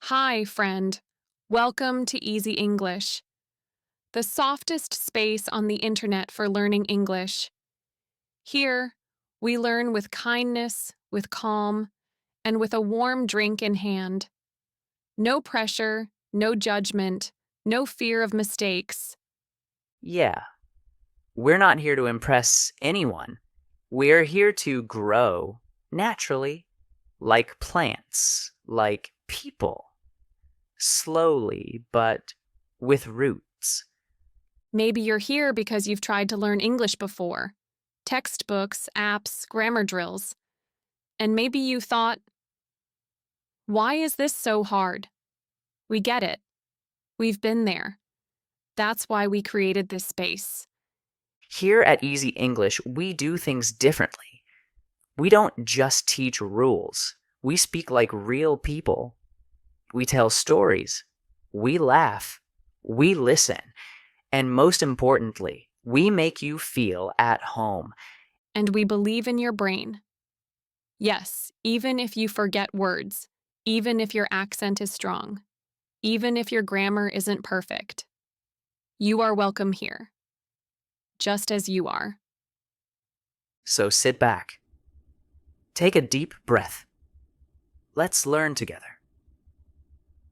Hi, friend. Welcome to Easy English, the softest space on the internet for learning English. Here, we learn with kindness, with calm, and with a warm drink in hand. No pressure, no judgment, no fear of mistakes. Yeah, we're not here to impress anyone. We're here to grow naturally, like plants, like people, slowly, but with roots. Maybe you're here because you've tried to learn English before. Textbooks, apps, grammar drills. And maybe you thought, why is this so hard? We get it. We've been there. That's why we created this space. Here at Easy English, we do things differently. We don't just teach rules, we speak like real people. We tell stories, we laugh, we listen, and most importantly, we make you feel at home. And we believe in your brain. Yes, even if you forget words, even if your accent is strong, even if your grammar isn't perfect, you are welcome here, just as you are. So sit back, take a deep breath. Let's learn together.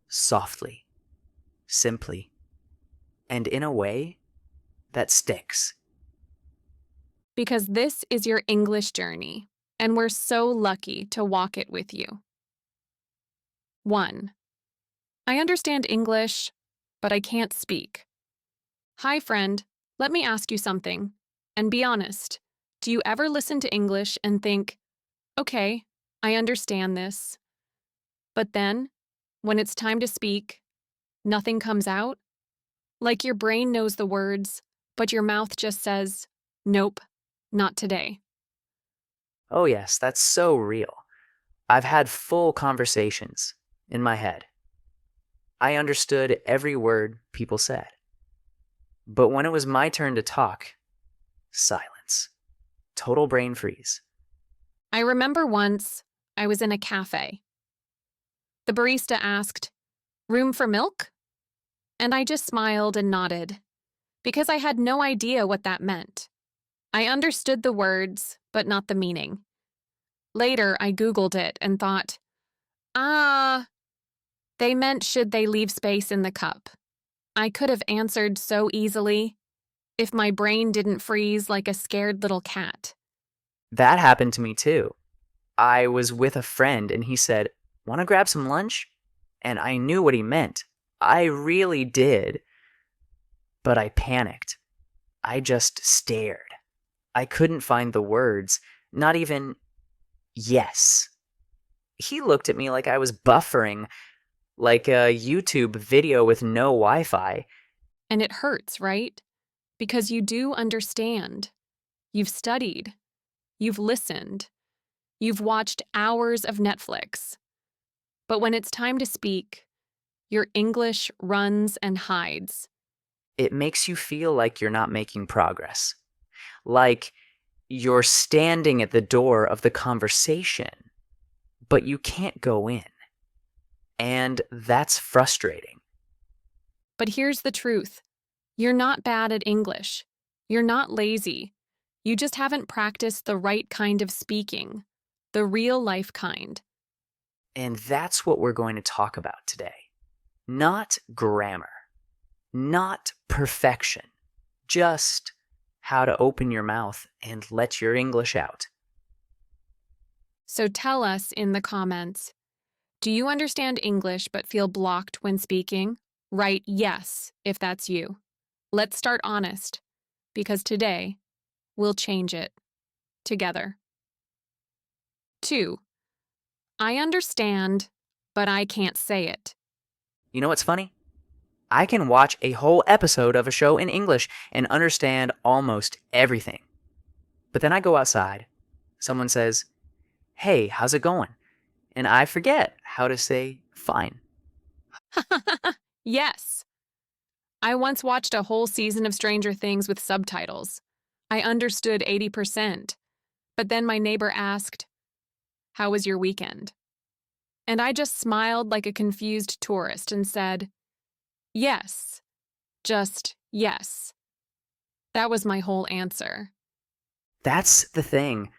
Softly, simply, and in a way that sticks. Because this is your English journey, and we're so lucky to walk it with you. 1. I understand English, but I can't speak. Hi, friend. Let me ask you something. And be honest. Do you ever listen to English and think, okay, I understand this. But then, when it's time to speak, nothing comes out? Like your brain knows the words, but your mouth just says, nope, not today. Oh, yes, that's so real. I've had full conversations in my head. I understood every word people said. But when it was my turn to talk, silence. Total brain freeze. I remember once I was in a cafe. The barista asked, room for milk? And I just smiled and nodded, because I had no idea what that meant. I understood the words, but not the meaning. Later, I Googled it and thought, ah, they meant should they leave space in the cup. I could have answered so easily if my brain didn't freeze like a scared little cat. That happened to me too. I was with a friend and he said, "Want to grab some lunch?" And I knew what he meant. I really did. But I panicked. I just stared. I couldn't find the words, not even yes. He looked at me like I was buffering, like a YouTube video with no Wi Fi. And it hurts, right? Because you do understand. You've studied. You've listened. You've watched hours of Netflix. But when it's time to speak, your English runs and hides. It makes you feel like you're not making progress. Like you're standing at the door of the conversation, but you can't go in. And that's frustrating. But here's the truth. You're not bad at English. You're not lazy. You just haven't practiced the right kind of speaking, the real life kind. And that's what we're going to talk about today. Not grammar, not perfection, just how to open your mouth and let your English out. So tell us in the comments, do you understand English but feel blocked when speaking? Write yes if that's you. Let's start honest, because today we'll change it together. 2. I understand, but I can't say it. You know what's funny? I can watch a whole episode of a show in English and understand almost everything. But then I go outside, someone says, "Hey, how's it going?" And I forget how to say fine. Yes. I once watched a whole season of Stranger Things with subtitles. I understood 80%, but then my neighbor asked, how was your weekend? And I just smiled like a confused tourist and said, yes, just yes. That was my whole answer. That's the thing.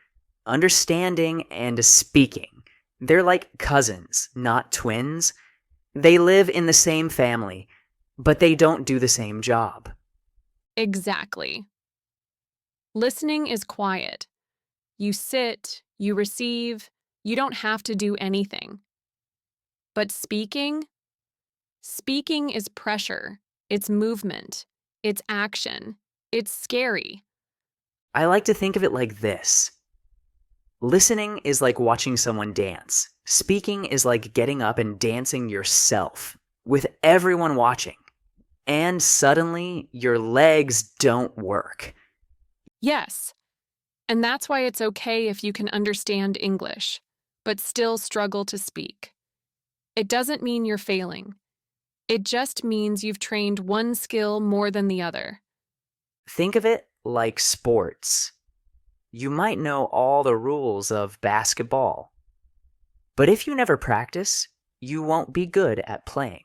Understanding and speaking. They're like cousins, not twins. They live in the same family, but they don't do the same job. Exactly. Listening is quiet. You sit, you receive, you don't have to do anything. But speaking is pressure, it's movement, it's action, it's scary. I like to think of it like this. Listening is like watching someone dance. Speaking is like getting up and dancing yourself with everyone watching. And suddenly, your legs don't work. Yes, and that's why it's okay if you can understand English, but still struggle to speak. It doesn't mean you're failing. It just means you've trained one skill more than the other. Think of it like sports. You might know all the rules of basketball, but if you never practice, you won't be good at playing.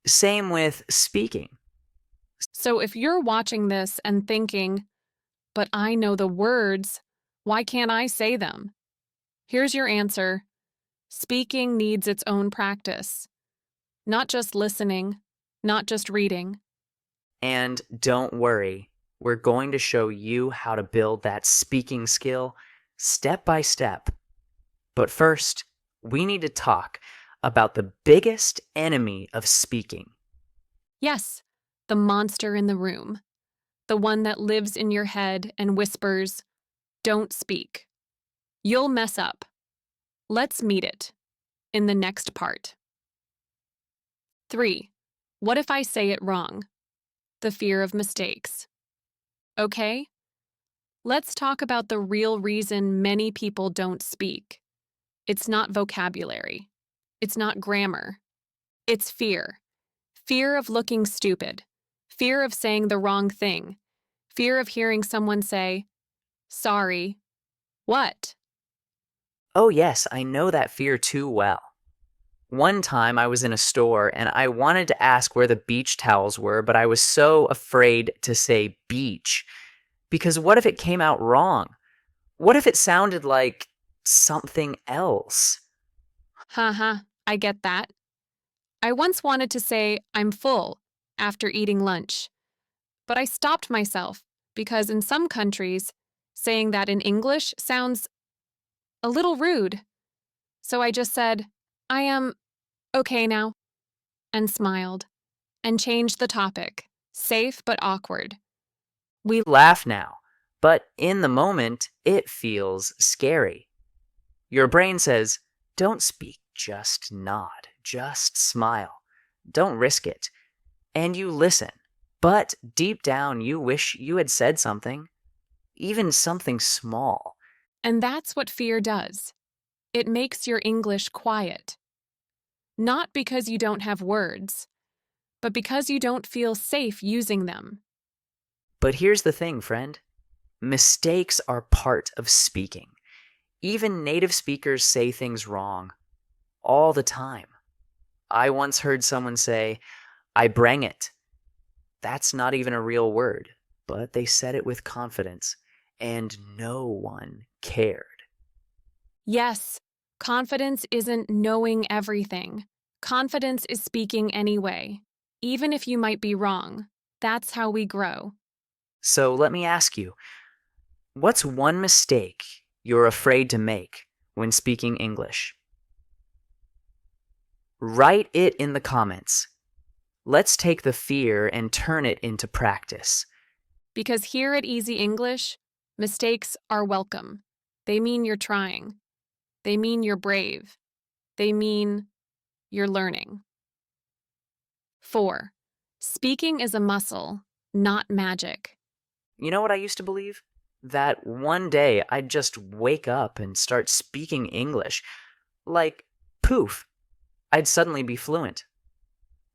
Same with speaking. So if you're watching this and thinking, but I know the words, why can't I say them? Here's your answer. Speaking needs its own practice. Not just listening, not just reading. And don't worry, we're going to show you how to build that speaking skill step by step. But first, we need to talk about the biggest enemy of speaking. Yes, the monster in the room. The one that lives in your head and whispers, don't speak. You'll mess up. Let's meet it in the next part. 3. What if I say it wrong? The fear of mistakes. Okay? Let's talk about the real reason many people don't speak. It's not vocabulary. It's not grammar. It's fear. Fear of looking stupid. Fear of saying the wrong thing. Fear of hearing someone say, sorry. What? Oh, yes, I know that fear too well. One time I was in a store and I wanted to ask where the beach towels were, but I was so afraid to say beach. Because what if it came out wrong? What if it sounded like something else? Haha, I get that. I once wanted to say, I'm full, after eating lunch. But I stopped myself because in some countries, saying that in English sounds a little rude. So I just said, I am okay now, and smiled, and changed the topic, safe but awkward. We laugh now, but in the moment, it feels scary. Your brain says, don't speak, just nod, just smile. Don't risk it. And you listen. But deep down, you wish you had said something, even something small. And that's what fear does. It makes your English quiet. Not because you don't have words, but because you don't feel safe using them. But here's the thing, friend. Mistakes are part of speaking. Even native speakers say things wrong all the time. I once heard someone say, I brang it. That's not even a real word, but they said it with confidence, and no one cared. Yes, confidence isn't knowing everything. Confidence is speaking anyway, even if you might be wrong. That's how we grow. So let me ask you, what's one mistake you're afraid to make when speaking English? Write it in the comments. Let's take the fear and turn it into practice. Because here at Easy English, mistakes are welcome. They mean you're trying. They mean you're brave. They mean you're learning. 4. Speaking is a muscle, not magic. You know what I used to believe? That one day I'd just wake up and start speaking English. Like, poof, I'd suddenly be fluent.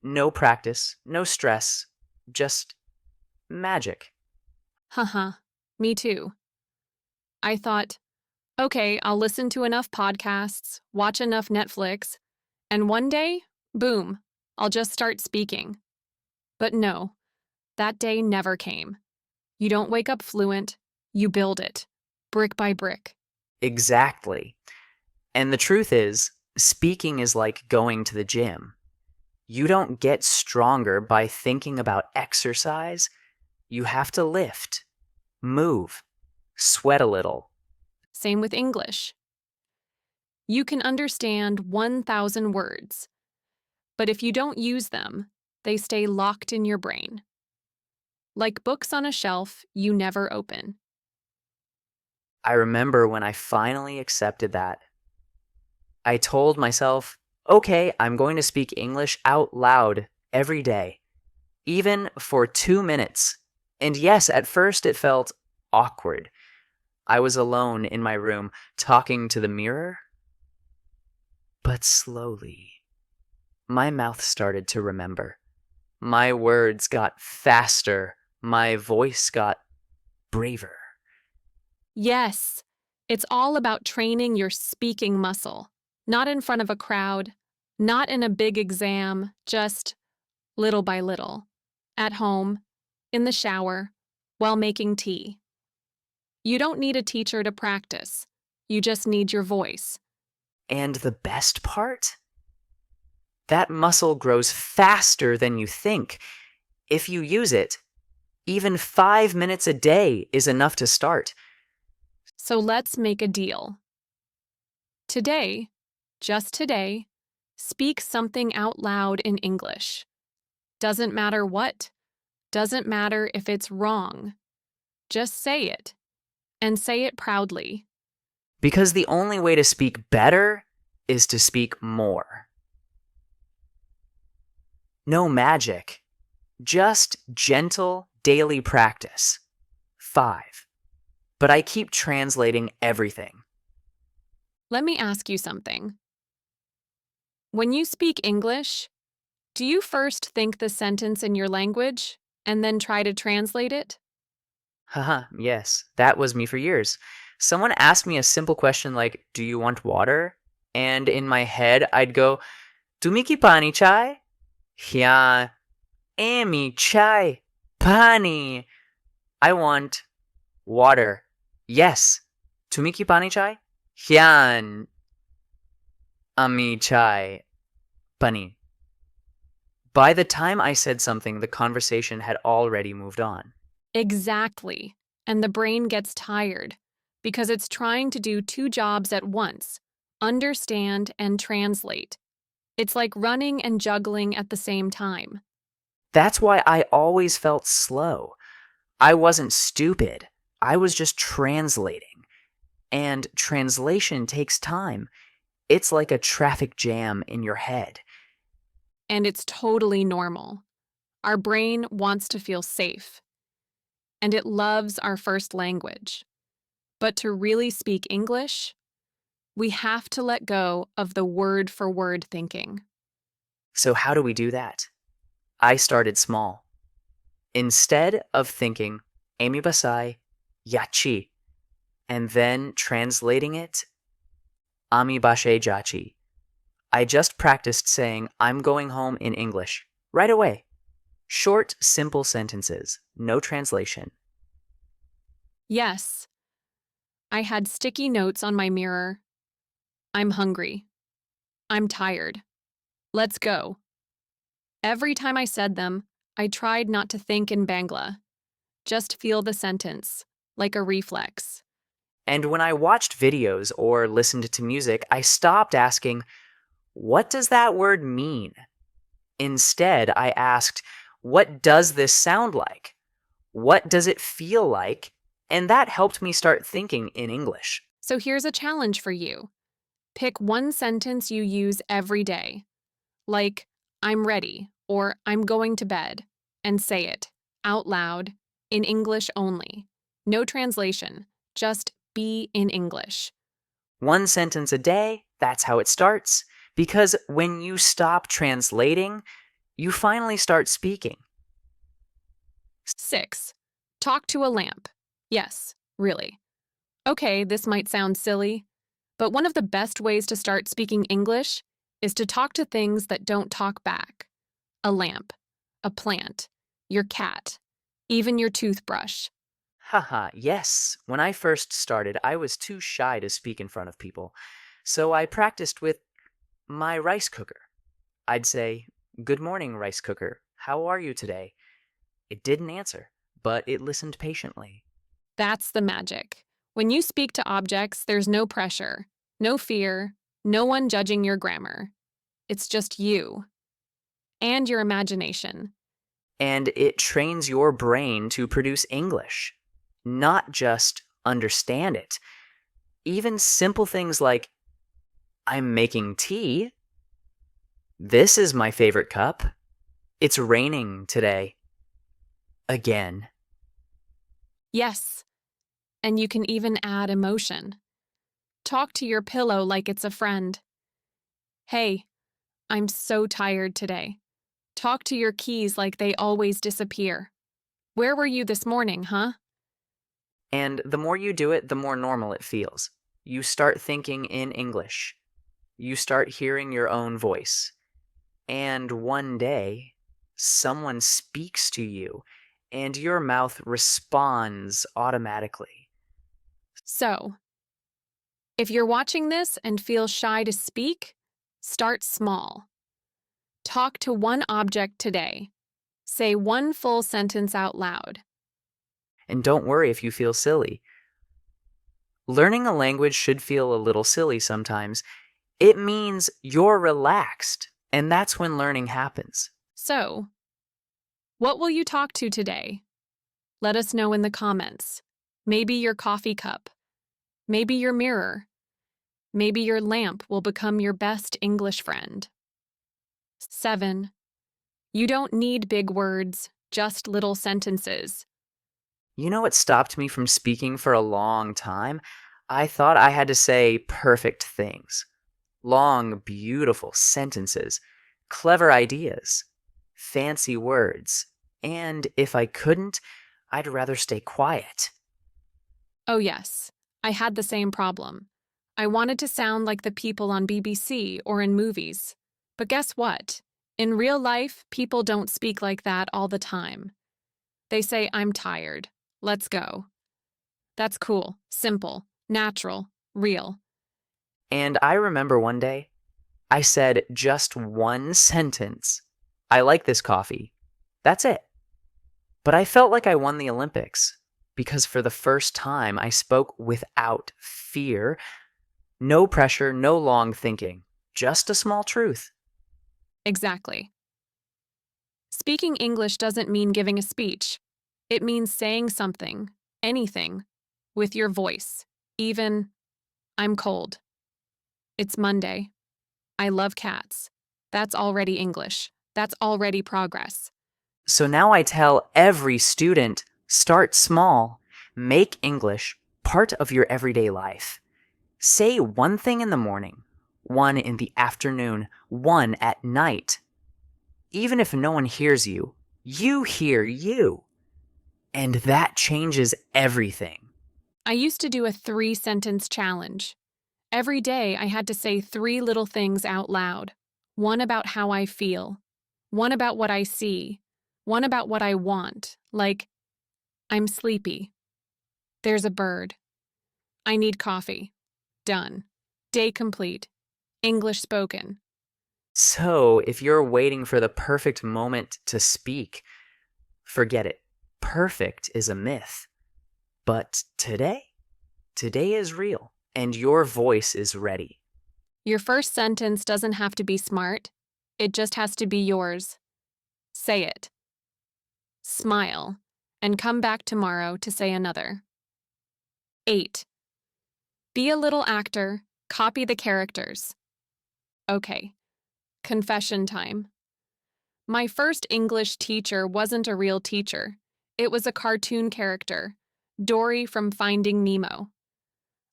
No practice, no stress, just magic. Haha, me too. I thought, Okay, I'll listen to enough podcasts, watch enough Netflix, and one day, boom, I'll just start speaking. But no, that day never came. You don't wake up fluent, you build it, brick by brick. Exactly. And the truth is, speaking is like going to the gym. You don't get stronger by thinking about exercise. You have to lift, move, sweat a little. Same with English. You can understand 1,000 words, but if you don't use them, they stay locked in your brain. Like books on a shelf you never open. I remember when I finally accepted that. I told myself, okay, I'm going to speak English out loud every day, even for 2 minutes. And yes, at first it felt awkward. I was alone in my room talking to the mirror. But slowly, my mouth started to remember. My words got faster. My voice got braver. Yes, it's all about training your speaking muscle, not in front of a crowd, not in a big exam, just little by little, at home, in the shower, while making tea. You don't need a teacher to practice. You just need your voice. And the best part? That muscle grows faster than you think. If you use it, even 5 minutes a day is enough to start. So let's make a deal. Today, just today, speak something out loud in English. Doesn't matter what. Doesn't matter if it's wrong. Just say it. And say it proudly. Because the only way to speak better is to speak more. No magic, just gentle daily practice. 5. But I keep translating everything. Let me ask you something. When you speak English, do you first think the sentence in your language and then try to translate it? Haha, yes, that was me for years. Someone asked me a simple question like, do you want water? And in my head, I'd go, Tumiki pani chai? Yeah, ami chai, pani. I want water. Yes. Tumiki pani chai? Hyan ami chai pani. By the time I said something, the conversation had already moved on. Exactly. And the brain gets tired because it's trying to do two jobs at once, understand and translate. It's like running and juggling at the same time. That's why I always felt slow. I wasn't stupid. I was just translating. And translation takes time. It's like a traffic jam in your head. And it's totally normal. Our brain wants to feel safe, and it loves our first language. But to really speak English, we have to let go of the word-for-word thinking. So, how do we do that? I started small. Instead of thinking, Amy Basai, Yachi, and then translating it, Ami Bashe Jachi, I just practiced saying, I'm going home in English, right away. Short, simple sentences, no translation. Yes, I had sticky notes on my mirror. I'm hungry. I'm tired. Let's go. Every time I said them, I tried not to think in Bangla. Just feel the sentence, like a reflex. And when I watched videos or listened to music, I stopped asking, what does that word mean? Instead, I asked, what does this sound like? What does it feel like? And that helped me start thinking in English. So here's a challenge for you. Pick one sentence you use every day, like, I'm ready, or I'm going to bed, and say it, out loud, in English only. No translation, just be in English. One sentence a day, that's how it starts. Because when you stop translating, you finally start speaking. 6. Talk to a lamp. Yes, really. Okay, this might sound silly, but one of the best ways to start speaking English is to talk to things that don't talk back. A lamp, a plant, your cat, even your toothbrush. Haha, yes. When I first started, I was too shy to speak in front of people. So I practiced with my rice cooker. I'd say, "Good morning, rice cooker. How are you today?" It didn't answer, but it listened patiently. That's the magic. When you speak to objects, there's no pressure, no fear, no one judging your grammar. It's just you and your imagination. And it trains your brain to produce English, not just understand it. Even simple things like, "I'm making tea." "This is my favorite cup." "It's raining today." Again. Yes, and you can even add emotion. Talk to your pillow like it's a friend. Hey, I'm so tired today. Talk to your keys like they always disappear. Where were you this morning, huh? And the more you do it, the more normal it feels. You start thinking in English. You start hearing your own voice. And one day, someone speaks to you, and your mouth responds automatically. So, if you're watching this and feel shy to speak, start small. Talk to one object today. Say one full sentence out loud. And don't worry if you feel silly. Learning a language should feel a little silly sometimes. It means you're relaxed, and that's when learning happens. So, what will you talk to today? Let us know in the comments. Maybe your coffee cup. Maybe your mirror. Maybe your lamp will become your best English friend. 7. You don't need big words, just little sentences. You know what stopped me from speaking for a long time? I thought I had to say perfect things. Long, beautiful sentences, clever ideas, fancy words, and if I couldn't, I'd rather stay quiet. Oh, yes, I had the same problem. I wanted to sound like the people on BBC or in movies. But guess what? In real life, people don't speak like that all the time. They say, I'm tired. Let's go. That's cool, simple, natural, real. And I remember one day, I said just one sentence. "I like this coffee." That's it. But I felt like I won the Olympics because for the first time I spoke without fear. No pressure, no long thinking, just a small truth. Exactly. Speaking English doesn't mean giving a speech. It means saying something, anything, with your voice. Even, I'm cold. It's Monday. I love cats. That's already English. That's already progress. So now I tell every student, start small. Make English part of your everyday life. Say one thing in the morning, one in the afternoon, one at night. Even if no one hears you, you hear you. And that changes everything. I used to do a 3-sentence challenge. Every day I had to say 3 little things out loud. One about how I feel, one about what I see, one about what I want, like, I'm sleepy. There's a bird. I need coffee. Done. Day complete. English spoken. So if you're waiting for the perfect moment to speak, forget it. Perfect is a myth. But today is real, and your voice is ready. Your first sentence doesn't have to be smart. It just has to be yours. Say it. Smile. And come back tomorrow to say another. 8. Be a little actor. Copy the characters. Okay. Confession time. My first English teacher wasn't a real teacher. It was a cartoon character, Dory from Finding Nemo.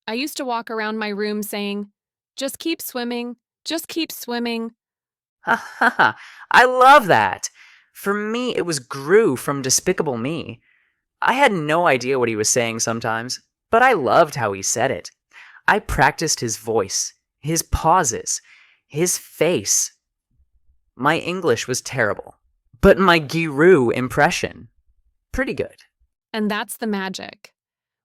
I used to walk around my room saying, just keep swimming, just keep swimming. Ha ha ha! I love that! For me, it was Gru from Despicable Me. I had no idea what he was saying sometimes, But I loved how he said it. I practiced his voice, his pauses, his face. My English was terrible, but my Giroux impression, pretty good. And that's the magic.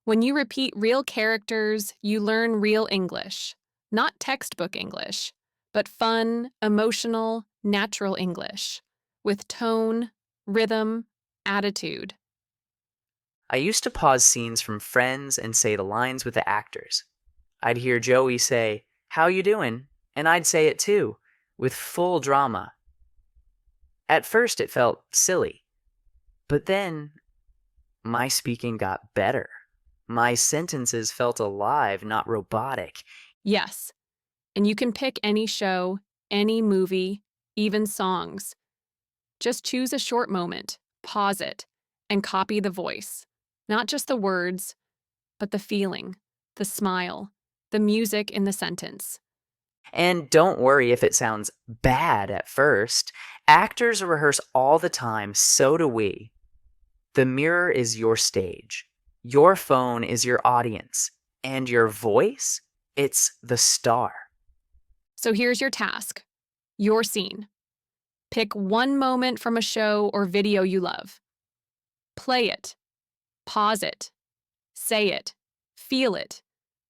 When you repeat real characters, you learn real English. Not textbook English, but fun, emotional, natural English. With tone, rhythm, attitude. I used to pause scenes from Friends and say the lines with the actors. I'd hear Joey say, "How you doing?" And I'd say it too, with full drama. At first it felt silly, but then my speaking got better. My sentences felt alive, not robotic. Yes, and you can pick any show, any movie, even songs. Just choose a short moment, pause it, and copy the voice. Not just the words, but the feeling, the smile, the music in the sentence. And don't worry if it sounds bad at first. Actors rehearse all the time, so do we. The mirror is your stage. Your phone is your audience. And your voice, it's the star. So here's your task, your scene. Pick one moment from a show or video you love. Play it, pause it, say it, feel it.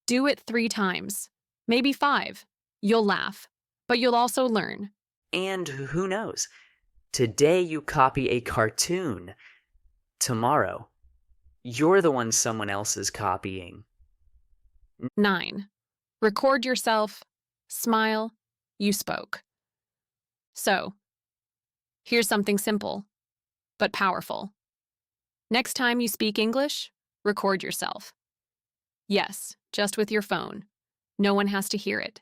Do it 3 times, maybe 5. You'll laugh, but you'll also learn. And who knows? Today you copy a cartoon. Tomorrow, you're the one someone else is copying. 9. Record yourself, smile, you spoke. So, here's something simple, but powerful. Next time you speak English, record yourself. Yes, just with your phone. No one has to hear it.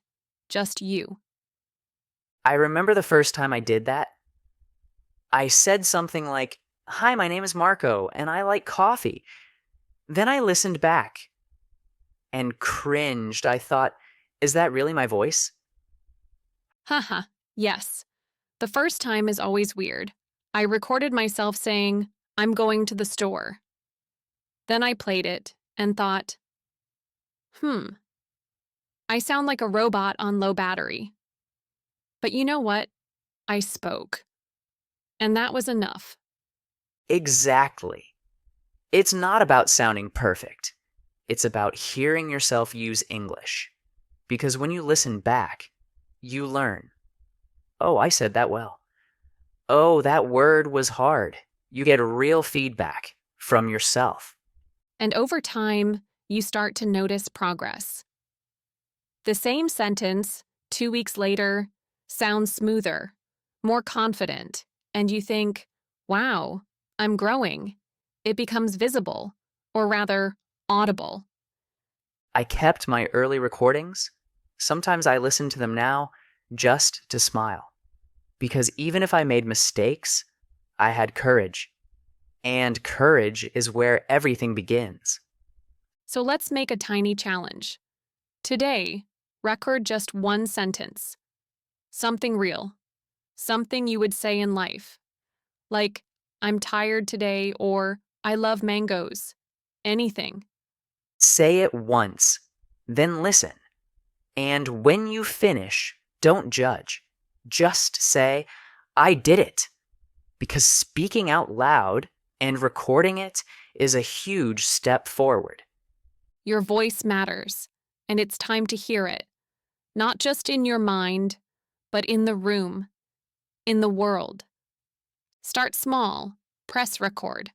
Just you. I remember the first time I did that. I said something like, "Hi, my name is Marco, and I like coffee." Then I listened back and cringed. I thought, is that really my voice? Haha, yes. The first time is always weird. I recorded myself saying, "I'm going to the store." Then I played it and thought, I sound like a robot on low battery. But you know what? I spoke. And that was enough. Exactly. It's not about sounding perfect. It's about hearing yourself use English. Because when you listen back, you learn. Oh, I said that well. Oh, that word was hard. You get real feedback from yourself. And over time, you start to notice progress. The same sentence, 2 weeks later, sounds smoother, more confident, and you think, wow, I'm growing. It becomes visible, or rather, audible. I kept my early recordings. Sometimes I listen to them now just to smile. Because even if I made mistakes, I had courage. And courage is where everything begins. So let's make a tiny challenge. Today, record just one sentence. Something real. Something you would say in life. Like, "I'm tired today," or "I love mangoes." Anything. Say it once, then listen. And when you finish, don't judge. Just say, "I did it." Because speaking out loud and recording it is a huge step forward. Your voice matters, and it's time to hear it. Not just in your mind, but in the room, in the world. Start small, press record,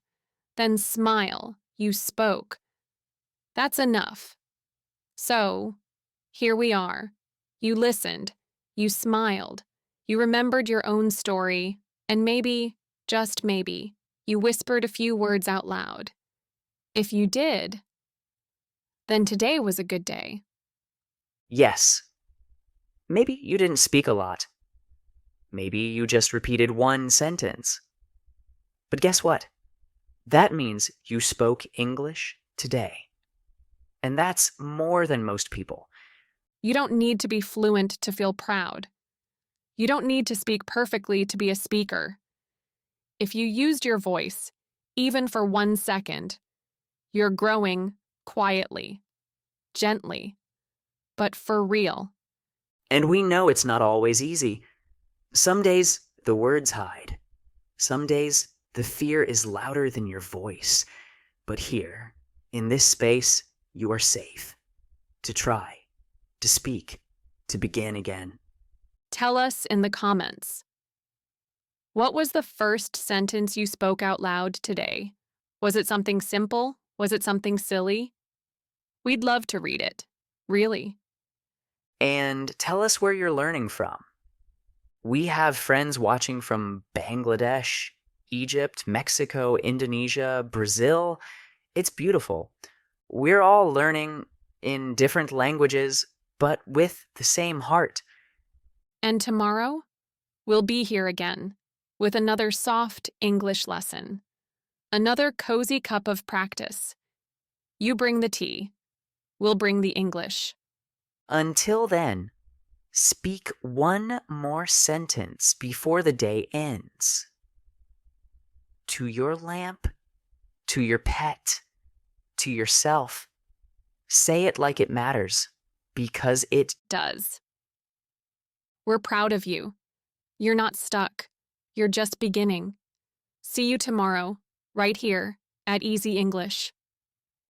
then smile, you spoke. That's enough. So, here we are. You listened, you smiled, you remembered your own story, and maybe, just maybe, you whispered a few words out loud. If you did, then today was a good day. Yes. Maybe you didn't speak a lot. Maybe you just repeated one sentence. But guess what? That means you spoke English today. And that's more than most people. You don't need to be fluent to feel proud. You don't need to speak perfectly to be a speaker. If you used your voice, even for 1 second, you're growing quietly, gently, but for real. And we know it's not always easy. Some days the words hide. Some days the fear is louder than your voice. But here, in this space, you are safe. To try, to speak, to begin again. Tell us in the comments. What was the first sentence you spoke out loud today? Was it something simple? Was it something silly? We'd love to read it. Really. And tell us where you're learning from. We have friends watching from Bangladesh, Egypt, Mexico, Indonesia, Brazil. It's beautiful. We're all learning in different languages, but with the same heart. And tomorrow, we'll be here again with another soft English lesson, another cozy cup of practice. You bring the tea, we'll bring the English. Until then, speak one more sentence before the day ends. To your lamp, to your pet, to yourself. Say it like it matters, because it Does. We're proud of you. You're not stuck. You're just beginning. See you tomorrow, right here at Easy English.